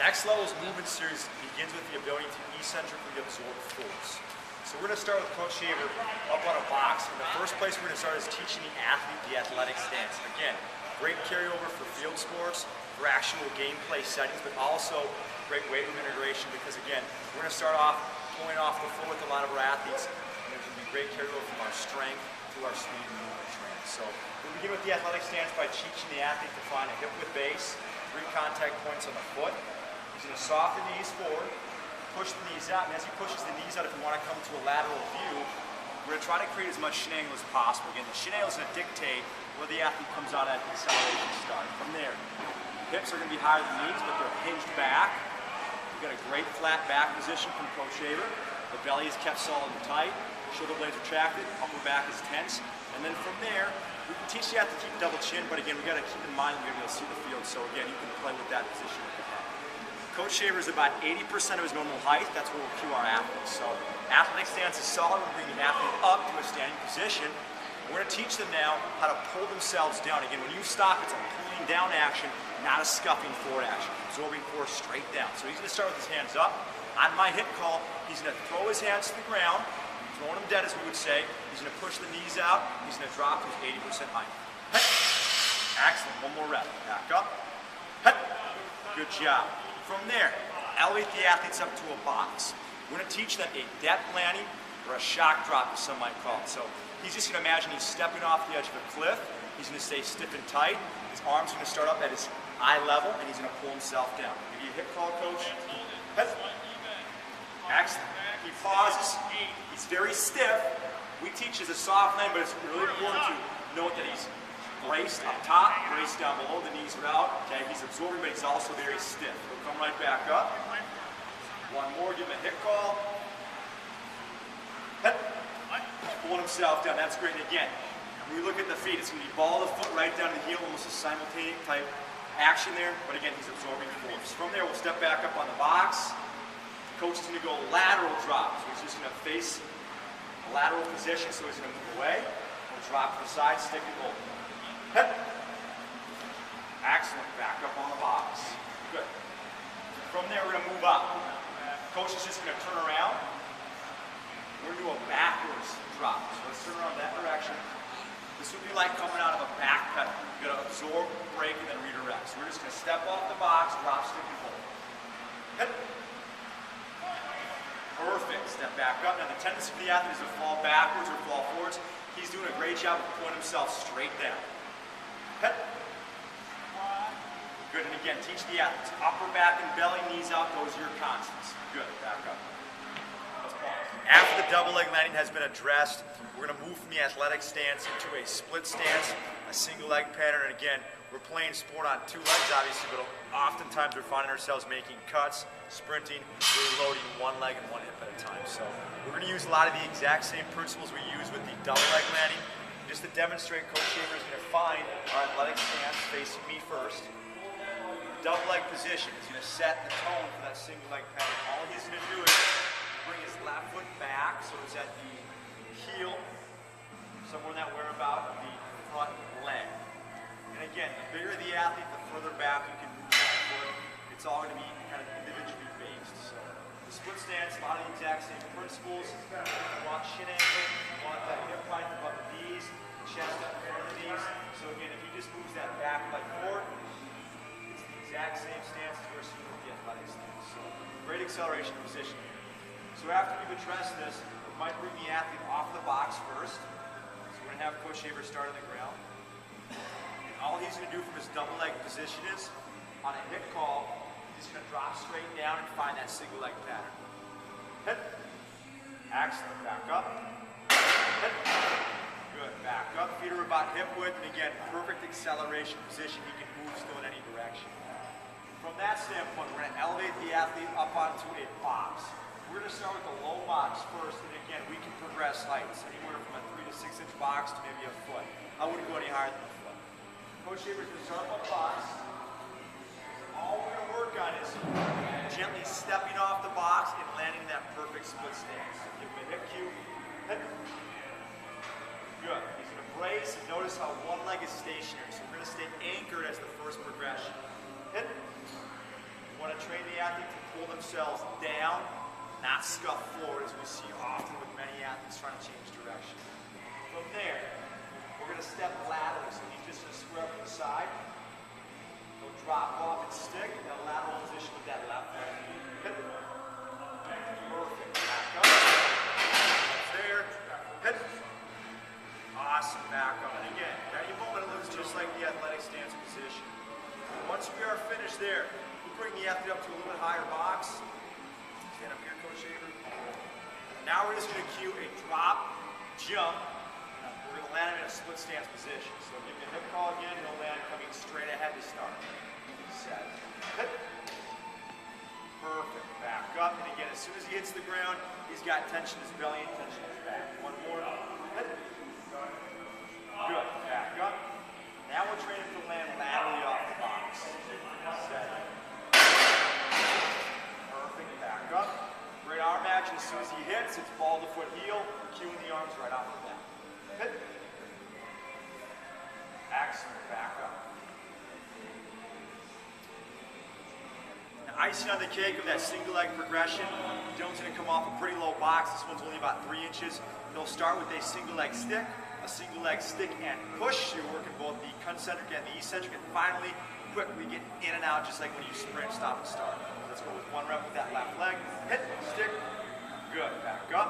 Next level's movement series begins with the ability to eccentrically absorb force. So we're going to start with Coach Shaver up on a box. And the first place we're going to start is teaching the athlete the athletic stance. Again, great carryover for field sports, for actual gameplay settings, but also great weight room integration because, again, we're going to start off pulling off the floor with a lot of our athletes, and there's going to be great carryover from our strength to our speed and movement training. So we'll begin with the athletic stance by teaching the athlete to find a hip width base, 3 contact points on the foot. He's going to soften the knees forward, push the knees out, and as he pushes the knees out, if you want to come to a lateral view, we're going to try to create as much shin angle as possible. Again, the shin angle is going to dictate where the athlete comes out at the acceleration start. From there, hips are going to be higher than knees, but they're hinged back. We've got a great flat back position from Coach Shaver. The belly is kept solid and tight. Shoulder blades retracted, upper back is tense. And then from there, we can teach you how to keep double chin, but again, we've got to keep in mind we're going to be able to see the field. So again, you can play with that position with the head. Coach Shaver is about 80% of his normal height. That's where we'll cue our athletes. So athletic stance is solid. We're bringing the athlete up to a standing position. We're going to teach them now how to pull themselves down. Again, when you stop, it's a pulling down action, not a scuffing forward action. Absorbing force straight down. So he's going to start with his hands up. On my hit call, he's going to throw his hands to the ground, throwing them dead as we would say. He's going to push the knees out. He's going to drop to his 80% height. Excellent. One more rep. Back up. Good job. From there, elevate the athletes up to a box. We're going to teach them a depth landing or a shock drop, as some might call it. So he's just going to imagine he's stepping off the edge of a cliff. He's going to stay stiff and tight. His arms are going to start up at his eye level, and he's going to pull himself down. Give you a hip call, Coach. Excellent. He pauses. He's very stiff. We teach as a soft land, but it's really important to note that he's braced up top, braced down below, the knees are out. Okay, he's absorbing, but he's also very stiff. He'll come right back up. One more, give him a hip call. Pulling himself down, that's great. And again, when we look at the feet, it's going to be ball of the foot right down to the heel, almost a simultaneous type action there, but again, he's absorbing force. From there, we'll step back up on the box. The coach is going to go lateral drop, so he's just going to face a lateral position, so he's going to move away. We'll drop to the side, stick and hold. Excellent, back up on the box. Good. From there, we're going to move up. Coach is just going to turn around. We're going to do a backwards drop. So let's turn around that direction. This would be like coming out of a back pedal. You're going to absorb, break, and then redirect. So we're just going to step off the box, drop, stick, and hold. Perfect. Step back up. Now the tendency for the athlete is to fall backwards or fall forwards. He's doing a great job of pulling himself straight down. Good, and again, teach the athletes. Upper back and belly, knees out, those are your constants. Good, back up. Let's pause. After the double leg landing has been addressed, we're going to move from the athletic stance into a split stance, a single leg pattern, and again, we're playing sport on 2 legs, obviously, but oftentimes we're finding ourselves making cuts, sprinting, really loading 1 leg and 1 hip at a time. So we're going to use a lot of the exact same principles we use with the double leg landing. Just to demonstrate, Coach Shaver is going to find our athletic stance facing me first. Double leg position is going to set the tone for that single leg pattern. All he's going to do is bring his left foot back so it's at the heel, somewhere in that whereabout of the front leg. And again, the bigger the athlete, the further back you can move that foot. It's all going to be kind of individually based. So the split stance, a lot of the exact same principles. You want shin angle, you want that hip height above the knees, chest up in front of the knees. So again, if he just moves that back leg forward, it's the exact same stance as we're seeing with the athletic stance. So great acceleration position. So after we've addressed this, we might bring the athlete off the box first. So we're going to have Coach Shaver start on the ground. And all he's going to do from his double leg position is, on a hip call, he's going to drop straight down and find that single leg pattern. Hit. Excellent. Back up. Hit. Good. Back up. Feet are about hip width. And again, perfect acceleration position. He can move still in any direction. From that standpoint, we're going to elevate the athlete up onto a box. We're going to start with the low box first. And again, we can progress heights. Anywhere from a 3 to 6 inch box to maybe a foot. I wouldn't go any higher than a foot. Coach Shaver's going to start up a box. All we're going to work on is gently stepping off the box and landing that perfect split stance. Give him a hip cue. Hip. Good. He's going to brace and notice how one leg is stationary. So we're going to stay anchored as the first progression. Hip. We want to train the athlete to pull themselves down, not scuff forward, as we see often with many athletes trying to change direction. From there, we're going to step laterally, so he's just going to square up to the side. He'll drop off and stick in a lateral position with that left leg. Hit. Perfect. Back up. There. Hit. Awesome. Back up. And again, at any moment it looks just like the athletic stance position. Once we are finished there, we'll bring the athlete up to a little bit higher box. Stand up here, Coach Shaver. Now we're just going to cue a drop, jump. We're going to land him in a split stance position. So give him a hip call again. He'll land coming straight ahead to start. Set. Hit. Perfect. Back up. And again, as soon as he hits the ground, he's got tension in his belly and tension in his back. One more. Hit. Good. Back up. Now we're training to land laterally off the box. Set. Perfect. Back up. Great arm action. As soon as he hits, it's ball to foot heel. Cueing the arms right off the bat. Hit. Excellent. Back up. Now, icing on the cake of that single leg progression. Dylan's going to come off a pretty low box. This one's only about 3 inches. He'll start with a single leg stick, and push. You're working both the concentric and the eccentric, and finally, quickly get in and out, just like when you sprint, stop, and start. Let's go with 1 rep with that left leg. Hit, stick, good. Back up.